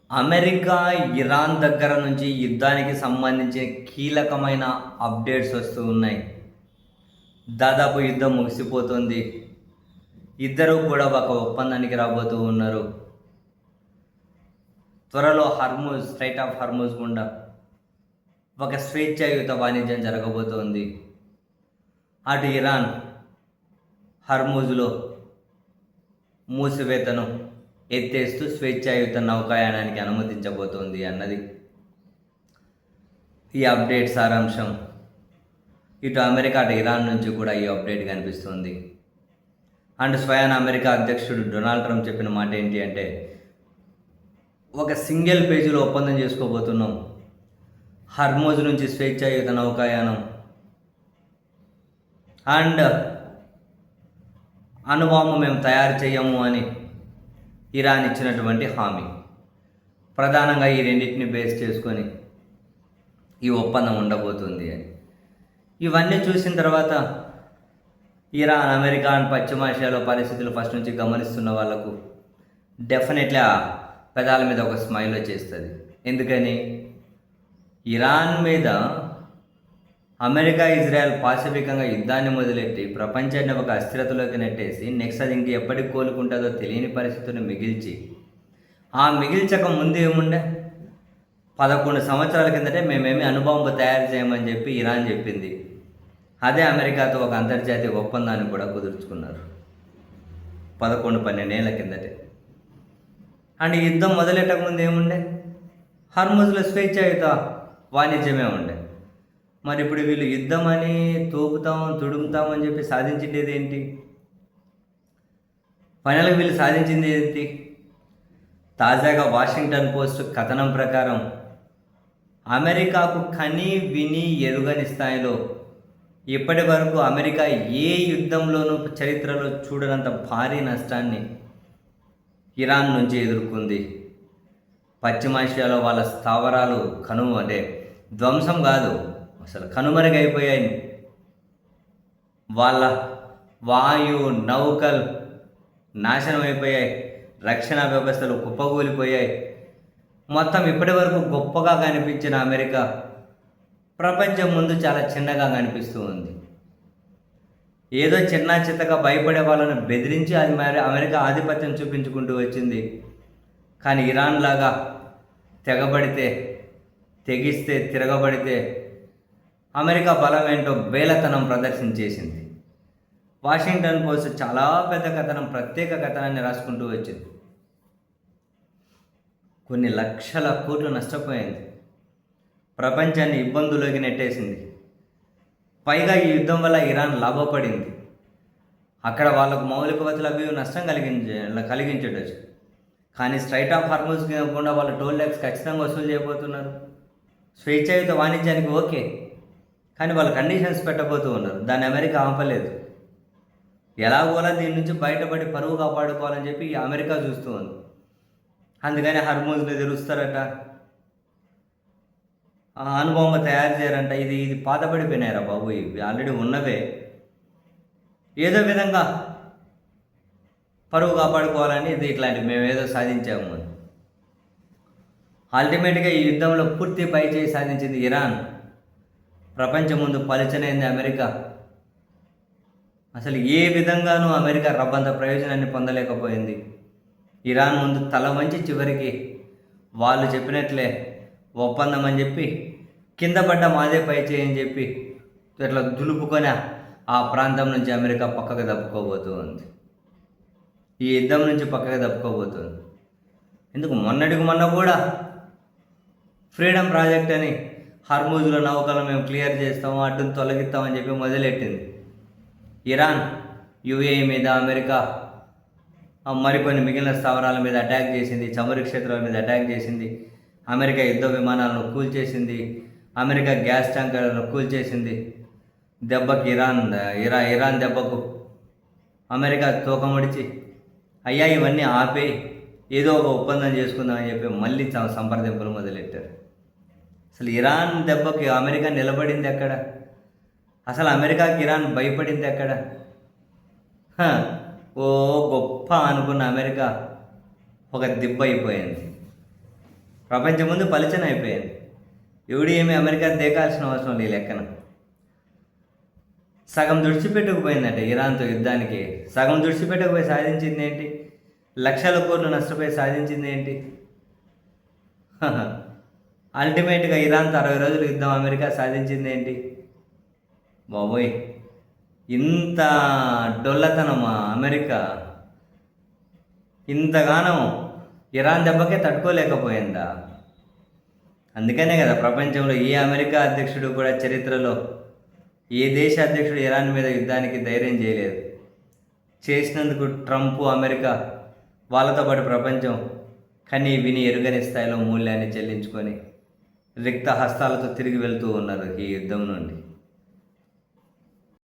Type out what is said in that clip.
America, Iran దగ్గర నుంచి యుద్ధానికి సంబంధించిన కీలకమైన అప్డేట్స్ వస్తూ ఉన్నాయి. దాదాపు యుద్ధం ముగిసిపోతుంది. ఇద్దరూ కూడా ఒక ఒప్పందానికి రాబోతూ ఉన్నారు. త్వరలో స్ట్రైట్ ఆఫ్ హర్మూజ్ గుండా ఒక స్వేచ్ఛాయుత వాణిజ్యం జరగబోతోంది. అటు ఇరాన్ హర్మూజ్లో మూసివేతను ఎత్తేస్తూ స్వేచ్ఛాయుత నౌకాయానానికి అనుమతించబోతోంది అన్నది ఈ అప్డేట్ సారాంశం. ఇటు అమెరికా అటు ఇరాన్ నుంచి కూడా ఈ అప్డేట్ కనిపిస్తుంది. అండ్ స్వయాన అమెరికా అధ్యక్షుడు డొనాల్డ్ ట్రంప్ చెప్పిన మాట ఏంటి అంటే, ఒక సింగిల్ పేజీలో ఒప్పందం చేసుకోబోతున్నాం. హర్మోజ్ నుంచి స్వేచ్ఛాయుత నౌకాయానం అండ్ అణుబాంబు మేము తయారు చేయము అని ఇరాన్ ఇచ్చినటువంటి హామీ. ప్రధానంగా ఈ రెండింటిని బేస్ చేసుకొని ఈ ఒప్పందం ఉండబోతుంది అని. ఇవన్నీ చూసిన తర్వాత ఇరాన్, అమెరికా అండ్ పశ్చిమాసియాలో పరిస్థితులు ఫస్ట్ నుంచి గమనిస్తున్న వాళ్ళకు డెఫినెట్లీ ఆ పెదాల మీద ఒక స్మైల్ వచ్చేస్తుంది. ఎందుకని ఇరాన్ మీద అమెరికా, ఇజ్రాయెల్ పాశవికంగా యుద్ధాన్ని మొదలెట్టి ప్రపంచాన్ని ఒక అస్థిరతలోకి నెట్టేసి నెక్స్ట్ అది ఇంక ఎప్పటికి కోలుకుంటుందో తెలియని పరిస్థితులను మిగిల్చి, ఆ మిగిల్చక ముందు ఏముండే 11 సంవత్సరాల కిందటే మేమేమి అణుబాంబు తయారు చేయమని చెప్పి ఇరాన్ చెప్పింది. అదే అమెరికాతో ఒక అంతర్జాతీయ ఒప్పందాన్ని కూడా కుదుర్చుకున్నారు 11-12 ఏళ్ల కిందటే. అండ్ యుద్ధం మొదలెట్టక ముందు ఏముండే, హర్ముజ్లో స్వేచ్ఛాయుత వాణిజ్యమే ఉండే. మరి ఇప్పుడు వీళ్ళు యుద్ధం అని తోపుతాం, తుడుముతాం అని చెప్పి సాధించిండేది ఏంటి? ఫైనల్గా వీళ్ళు సాధించింది ఏంటి? తాజాగా వాషింగ్టన్ పోస్ట్ కథనం ప్రకారం అమెరికాకు కని విని ఎరుగని స్థాయిలో ఇప్పటి వరకు అమెరికా ఏ యుద్ధంలోనూ చరిత్రలో చూడనంత భారీ నష్టాన్ని ఇరాన్ నుంచి ఎదుర్కొంది. పశ్చిమాసియాలో వాళ్ళ స్థావరాలు ధ్వంసం కాదు, అసలు కనుమరుగైపోయాయి. వాళ్ళ వాయు నౌకలు నాశనం అయిపోయాయి, రక్షణ వ్యవస్థలు కుప్పగూలిపోయాయి. మొత్తం ఇప్పటి వరకు గొప్పగా కనిపించిన అమెరికా ప్రపంచం ముందు చాలా చిన్నగా కనిపిస్తూ ఉంది. ఏదో చిన్న చిత్తగా భయపడే వాళ్ళను బెదిరించి అది అమెరికా ఆధిపత్యం చూపించుకుంటూ వచ్చింది. కానీ ఇరాన్ లాగా తెగిస్తే తిరగబడితే అమెరికా బలం ఏంటో బేలతనం ప్రదర్శించేసింది. వాషింగ్టన్ పోస్ట్ చాలా పెద్ద కథనం, ప్రత్యేక కథనాన్ని రాసుకుంటూ వచ్చింది. కొన్ని లక్షల కోట్లు నష్టపోయింది, ప్రపంచాన్ని ఇబ్బందుల్లోకి నెట్టేసింది. పైగా ఈ యుద్ధం వల్ల ఇరాన్ లాభపడింది. అక్కడ వాళ్ళకు మౌలిక వసతులు అవి నష్టం కలిగించవచ్చు. కానీ స్ట్రైట్ ఆఫ్ హార్మూజ్ కూడా వాళ్ళ టోల్ ట్యాక్స్ ఖచ్చితంగా వసూలు చేయబోతున్నారు. స్వేచ్ఛాయుత వాణిజ్యానికి ఓకే, కానీ వాళ్ళు కండిషన్స్ పెట్టబోతూ ఉన్నారు. దాన్ని అమెరికా ఆపలేదు. ఎలాగోలా దీని నుంచి బయటపడి పరువు కాపాడుకోవాలని చెప్పి అమెరికా చూస్తూ ఉంది. అందుకని హర్మూజ్ని తెరుస్తారట, అణుబాంబు తయారు చేయరంట. ఇది పాతపడిపోయినాయిరా బాబు, ఇవి ఆల్రెడీ ఉన్నవే. ఏదో విధంగా పరువు కాపాడుకోవాలని ఇది ఇట్లాంటివి మేము ఏదో సాధించాము అని. అల్టిమేట్గా ఈ యుద్ధంలో పూర్తి పైచేయి సాధించింది ఇరాన్. ప్రపంచం ముందు పలుచనైంది అమెరికా. అసలు ఏ విధంగానూ అమెరికా రవ్వంత ప్రయోజనాన్ని పొందలేకపోయింది. ఇరాన్ ముందు తల వంచి చివరికి వాళ్ళు చెప్పినట్లే ఒప్పందం అని చెప్పి కింద పడ్డ మాదే పై చేయని చెప్పి ఇట్లా దులుపుకొని ఆ ప్రాంతం నుంచి అమెరికా పక్కకు తప్పుకోబోతూ ఉంది. ఈ యుద్ధం నుంచి పక్కకు తప్పుకోబోతుంది. ఎందుకు మొన్నటికి మొన్న కూడా ఫ్రీడమ్ ప్రాజెక్ట్ అని హర్మూజ్లో నౌకలు మేము క్లియర్ చేస్తాము, అడ్డును తొలగిస్తామని చెప్పి మొదలెట్టింది. ఇరాన్ యుఏఈ మీద, అమెరికా మరికొన్ని మిగిలిన స్థావరాల మీద అటాక్ చేసింది, చమురు క్షేత్రాల మీద అటాక్ చేసింది. అమెరికా యుద్ధ విమానాలను కూల్చేసింది, అమెరికా గ్యాస్ ట్యాంకర్లను కూల్చేసింది. దెబ్బకి ఇరాన్ దెబ్బకు అమెరికా తూకముడిచి అయ్యా ఇవన్నీ ఆపే ఏదో ఒక ఒప్పందం చేసుకుందామని చెప్పి మళ్ళీ సంప్రదింపులు మొదలెట్టారు. అసలు ఇరాన్ దెబ్బకి అమెరికా నిలబడింది ఎక్కడ? అసలు అమెరికాకి ఇరాన్ భయపడింది ఎక్కడ? ఓ గొప్ప అనుకున్న అమెరికా ఒక దిబ్బ అయిపోయింది. ప్రపంచం ముందు పలిచన అయిపోయింది. ఎవడు ఏమి అమెరికా దేకాల్సిన అవసరం లేదు లెక్కన. సగం దుడిచిపెట్టుకుపోయిందంటే ఇరాన్తో యుద్ధానికి. సగం దుడిచిపెట్టకపోయి సాధించింది ఏంటి? లక్షల కోట్లు నష్టపోయి సాధించింది ఏంటి? అల్టిమేట్గా ఇరాన్తో 60 రోజులు యుద్ధం అమెరికా సాధించింది ఏంటి? బాబోయ్, ఇంత డొల్లతనమా అమెరికా? ఇంతగానం ఇరాన్ దెబ్బకే తట్టుకోలేకపోయిందా? అందుకనే కదా ప్రపంచంలో ఏ అమెరికా అధ్యక్షుడు కూడా చరిత్రలో ఏ దేశ అధ్యక్షుడు ఇరాన్ మీద యుద్ధానికి ధైర్యం చేయలేదు. చేసినందుకు ట్రంప్, అమెరికా, వాళ్ళతో పాటు ప్రపంచం కానీ విని ఎరుగని స్థాయిలో మూల్యాన్ని చెల్లించుకొని రిక్త హస్తాలతో తిరిగి వెళ్తూ ఉన్నారు ఈ యుద్ధం నుండి.